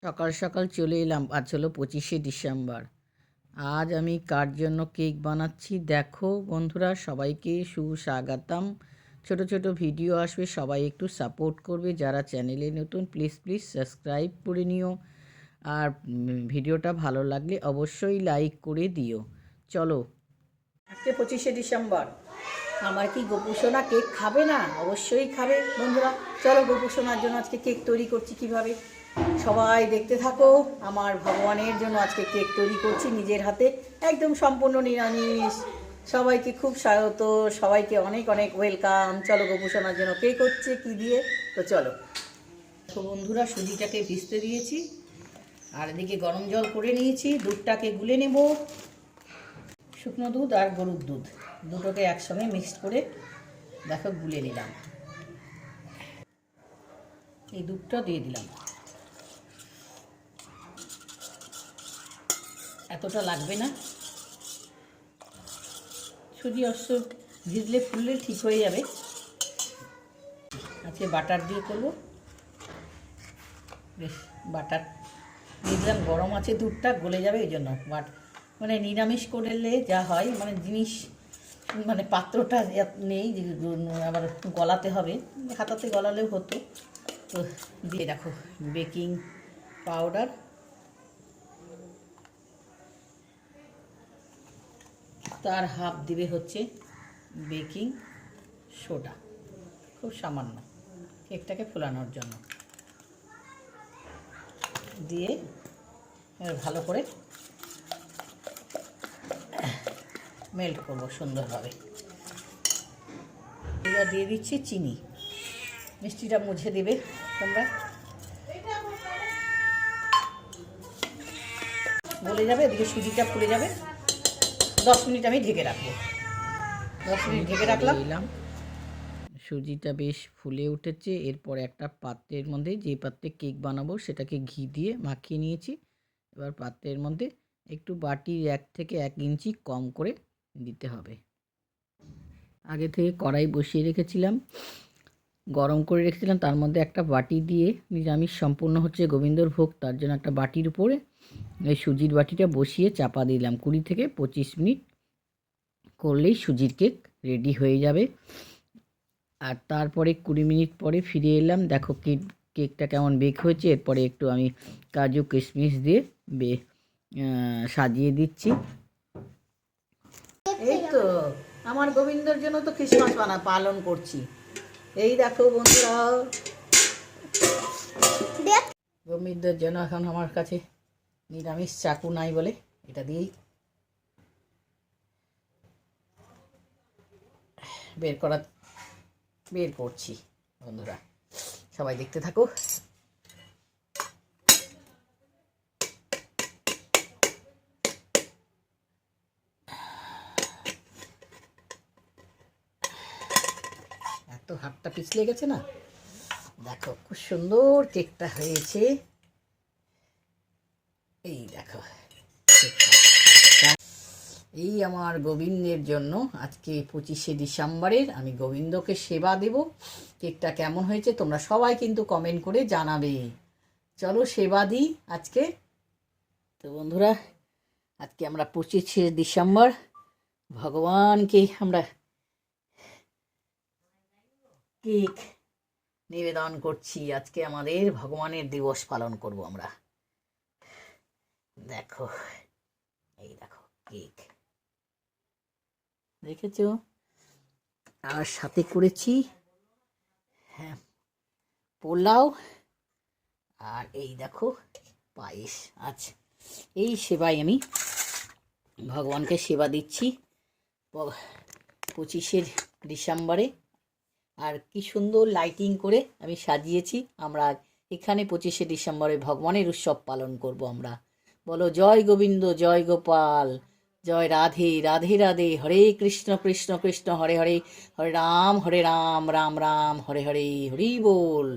সকাল সকাল চলে এলাম। আজ হলো 25শে ডিসেম্বর। আজ আমি কার জন্য কেক বানাচ্ছি দেখো বন্ধুরা, সবাইকে সুস্বাগতম। ছোট ছোট ভিডিও আসবে, সবাই একটু সাপোর্ট করবে। যারা চ্যানেলে নতুন প্লিজ প্লিজ সাবস্ক্রাইব করে নিও। আর ভিডিওটা ভালো লাগলে অবশ্যই লাইক করে দিও। চলো, আজকে 25শে ডিসেম্বর। আমার কি গোপুসোনা কেক খাবে না? অবশ্যই খাবে বন্ধুরা। চলো, গোপুসোনার জন্য আজকে কেক তৈরি করছি কিভাবে, সবাই দেখতে থাকো। আমার ভগবানের জন্য আজকে কেক তৈরি করছি নিজের হাতে, একদম সম্পূর্ণ নিরামিষ। সবাইকে খুব স্বাগত, সবাইকে অনেক অনেক ওয়েলকাম। চলো, গোপুসোনার জন্য কেক হচ্ছে কি দিয়ে, তো চলো। তো বন্ধুরা, সুজিটাকে ভিজতে দিয়েছি আর এদিকে গরম জল করে নিয়েছি। দুধটাকে গুলে নেব। শুকনো দুধ আর গরুর দুধ দুটোকে একসঙ্গে মিক্সড করে দেখো গুলে নিলাম। এই দুধটা দিয়ে দিলাম, এতটা লাগবে না। সুজি অবশ্য ভিজলে ফুললে ঠিক হয়ে যাবে। আজকে বাটার দিয়ে করব। বেশ, বাটার দিয়ে দিলাম। গরম আছে, দুধটা গলে যাবে এই জন্য। মানে নিরামিষ করলে যা হয়, মানে জিনিস মানে পাত্রটা নেই যে আবার গলাতে হবে, হাতাতে গলালেও হতো। তো দিয়ে রাখো বেকিং পাউডার, তার হাফ দিবে হচ্ছে বেকিং সোডা, খুব সামান্য কেকটাকে ফোলানোর জন্য দিয়ে ভালো করে মেল্ট করবো সুন্দরভাবে। এবার দিয়ে দিচ্ছি চিনি, মিষ্টিটা মুছে দেবে তোমরা। গলে যাবে, এদিকে সুজিটা ফুলে যাবে। 10 মিনিট আমি ঢেকে রাখবো। 10 মিনিট ঢেকে রাখলাম। সুজিটা বেশ ফুলে উঠেছে। এরপর একটা পাত্রের মধ্যে, যে পাত্রে কেক বানাবো সেটাকে ঘি দিয়ে মাখিয়ে নিয়েছি। এবার পাত্রের মধ্যে একটু বাটির 1 থেকে 1 ইঞ্চি কম করে দিতে হবে। আগে থেকে কড়াই বসিয়ে রেখেছিলাম, গরম করে রেখেছিলাম। তার মধ্যে একটা বাটি দিয়ে, নিরামিষ সম্পূর্ণ হচ্ছে গোবিন্দর ভোগ, তার জন্য একটা বাটির উপরে এই সুজির বাটিটা বসিয়ে চাপা দিলাম। 20 থেকে 25 মিনিট করলেই সুজির কেক রেডি হয়ে যাবে। আর তারপরে 20 মিনিট পরে ফিরে এলাম। দেখো কেকটা কেমন বেক হয়েছে। এরপরে একটু আমি কাজু কিশমিশ দিয়ে সাজিয়ে দিচ্ছি। এই তো আমার গোবিন্দর জন্য তো ক্রিসমাস পালন করছি। এই দেখো বন্ধুরা, গোবিন্দর জন্য এখন আমার কাছে নিরামিষ চাকু নাই বলে এটা দিয়েই বের করছি। বন্ধুরা সবাই দেখতে থাকো। এত হাতটা পিছলে গেছে না, দেখো খুব সুন্দর কেকটা হয়েছে। এই দেখো, এই আমার গোবিন্দের জন্য আজকে 25শে ডিসেম্বরের আমি গোবিন্দকে সেবা দেব। কেকটা কেমন হয়েছে তোমরা সবাই কিন্তু কমেন্ট করে জানাবে। চলো সেবা দিই আজকে। তো বন্ধুরা, আজকে আমরা 25শে ডিসেম্বর ভগবানকে আমরা কেক নিবেদন করছি। আজকে আমাদের ভগবানের দিবস পালন করব আমরা। দেখো, এই দেখো কেক, দেখেছো? আর সাথে করেছি হ্যাঁ পোলাও, আর এই দেখো পায়েস। আচ্ছা, এই সেবাই আমি ভগবানকে সেবা দিচ্ছি 25শে ডিসেম্বরে। আর কি সুন্দর লাইটিং করে আমি সাজিয়েছি। আমরা এখানে 25শে ডিসেম্বরে ভগবানের উৎসব পালন করব আমরা। বলো জয় গোবিন্দ, জয় গোপাল, জয় রাধে রাধে রাধে, হরে কৃষ্ণ কৃষ্ণ কৃষ্ণ হরে হরে, হরে রাম রাম রাম হরে হরে, হরি বল।